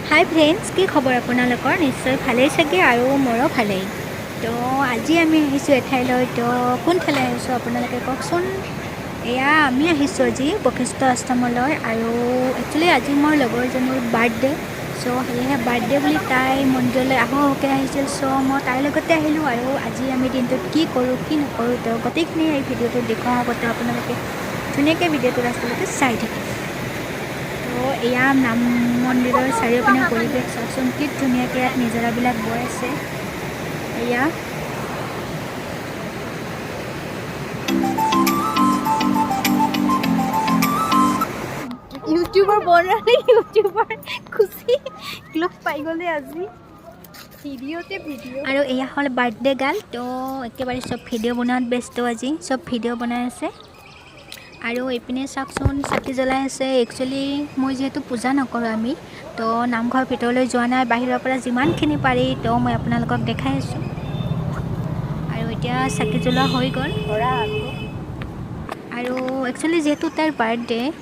হাই friends, কি খবৰ আপোনালোকৰ? নিশ্চয় ভালেই চাগে আৰু মোৰো ভালেই। তো আজি আমি আহিছোঁ এঠাইলৈ। তো কোনঠাইলৈ আহিছোঁ আপোনালোকে কওকচোন। এয়া আমি আহিছোঁ আজি বশিষ্ঠ আশ্ৰমলৈ, আৰু একচুৱেলি আজি মোৰ লগৰজনীৰ বাৰ্থডে'। চ' সেয়েহে বাৰ্থডে' বুলি তাই মন্দিৰলৈ আহোকৈ আহিছিল। চ' মই তাইৰ লগতে আহিলোঁ, আৰু আজি আমি দিনটোত কি কৰোঁ কি নকৰোঁ তো গোটেইখিনি এই ভিডিঅ'টোত দেখুওৱাৰ আগতে আপোনালোকে ধুনীয়াকৈ ভিডিঅ'টো লাষ্টলৈকে চাই থাকিব। তো এয়া নাম মন্দিৰৰ চাৰিওপিনৰ পৰিৱেশ চাওকচোন, কি ধুনীয়াকৈ ইয়াত নিজৰাবিলাক বৈ আছে। এয়া ইউটিউবৰ বনালে ইউটিউবৰ খুচি গ্লভ পাই গ'লে আজি ভিডিঅ'। আৰু এয়া হ'ল বাৰ্থডে গাৰ্ল। তো একেবাৰে চব ভিডিঅ' বনোৱাত ব্যস্ত, আজি চব ভিডিঅ' বনাই আছে। আৰু এইপিনে চাওকচোন চাকি জ্বলাই আছে। একচুৱেলি মই যিহেতু পূজা নকৰোঁ, আমি তো নামঘৰৰ ভিতৰলৈ যোৱা নাই, বাহিৰৰ পৰা যিমানখিনি পাৰি তো মই আপোনালোকক দেখাই আছোঁ। আৰু এতিয়া চাকি জ্বলোৱা হৈ গ'ল। আৰু একচুৱেলি যিহেতু তাইৰ বাৰ্থডে',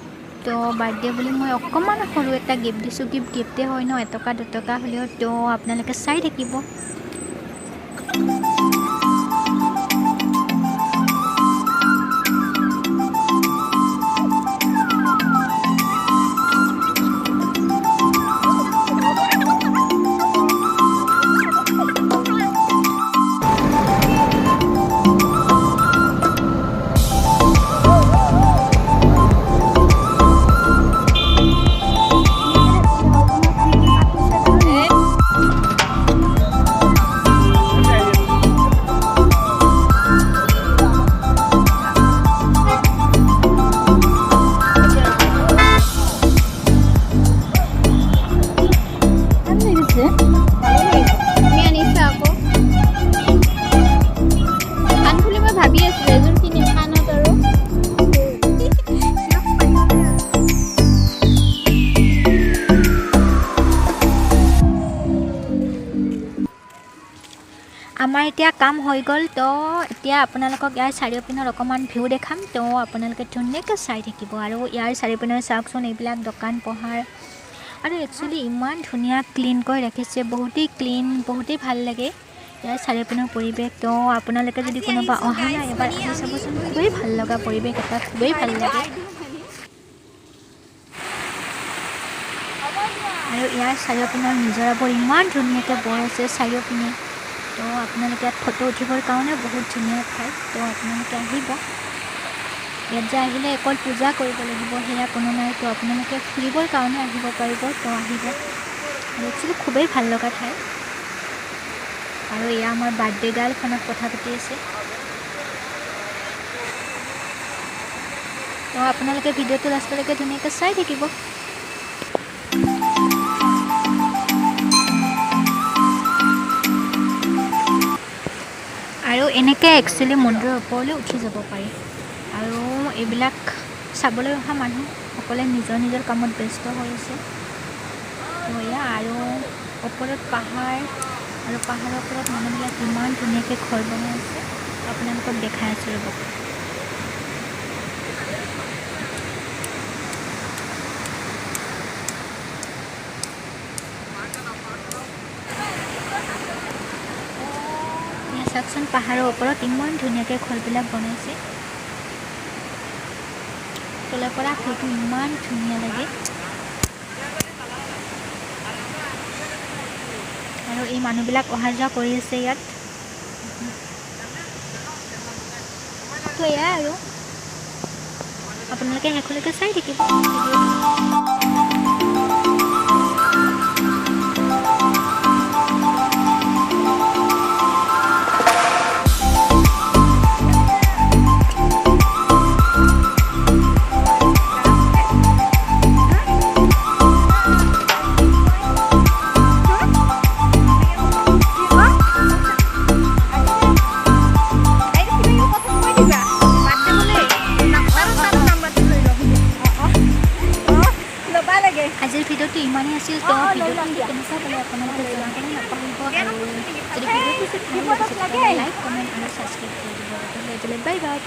তো বাৰ্থডে' বুলি মই অকণমান সৰু এটা গিফ্ট দিছোঁ। গিফ্টেই হয় ন, এটকা দুটকা হ'লেও। তো আপোনালোকে চাই থাকিব। আমাৰ এতিয়া কাম হৈ গ'ল। তো এতিয়া আপোনালোকক ইয়াৰ চাৰিওপিনৰ অকণমান ভিউ দেখাম। তো আপোনালোকে ধুনীয়াকৈ চাই থাকিব। আৰু ইয়াৰ চাৰিওপিনৰ চাওকচোন, এইবিলাক দোকান পোহাৰ, আৰু একচুৱেলি ইমান ধুনীয়া ক্লিনকৈ ৰাখিছে, বহুতেই ক্লিন, বহুতেই ভাল লাগে ইয়াৰ চাৰিওপিনৰ পৰিৱেশ। তো আপোনালোকে যদি কোনোবা অহা নাই, এবাৰ আহি চাবচোন, খুবেই ভাল লগা পৰিৱেশ এটা, খুবেই ভাল লাগে। আৰু ইয়াৰ চাৰিওপিনৰ নিজৰাবোৰ ইমান ধুনীয়াকৈ বৈ আছে চাৰিওপিনে। তো আপোনালোকে ইয়াত ফটো উঠিবৰ কাৰণে বহুত ধুনীয়া ঠাই। তো আপোনালোকে আহিব। ইয়াত যে আহিলে অকল পূজা কৰিব লাগিব সেয়া কোনো নাই। তো আপোনালোকে ফুৰিবৰ কাৰণে আহিব পাৰিব। তো আহিব। আৰু একচুৱেলি খুবেই ভাল লগা ঠাই। আৰু এয়া আমাৰ বাৰ্থডে গাৰ্ল ফোনত কথা পাতি আছে। তো আপোনালোকে ভিডিঅ'টো লাষ্টলৈকে ধুনীয়াকৈ চাই থাকিব। আৰু এনেকৈ একচুৱেলি মন্দিৰৰ ওপৰলৈ উঠি যাব পাৰি। আৰু এইবিলাক চাবলৈ অহা মানুহসকলে নিজৰ নিজৰ কামত ব্যস্ত হৈ আছে। এয়া আৰু ওপৰত পাহাৰ, আৰু পাহাৰৰ ওপৰত মানুহবিলাক ইমান ধুনীয়াকৈ ঘৰ বনাই আছে। আপোনালোকক দেখাই আছোঁ ৰ'ব। চাওকচোন, পাহাৰৰ ওপৰত ইমান ধুনীয়াকৈ ঘৰবিলাক বনাইছে। তলৰ পৰা সেইটো ইমান ধুনীয়া লাগে। আৰু এই মানুহবিলাক অহা যোৱা কৰি আছে ইয়াত। তো এয়াই আৰু আপোনালোকে শেষলৈকে চাই থাকিব। আজিৰ ভিডিঅ'টো ইমানেই আছিল। তো ভিডিঅ'টো কেনেকুৱা পালে আপোনালোকে জনাবলৈ নাপাহৰিব। আৰু যদি ভিডিঅ'টো ভাল লাগিছে, লাইক, কমেণ্ট আৰু ছাবস্ক্ৰাইব কৰি দিব। Bye bye.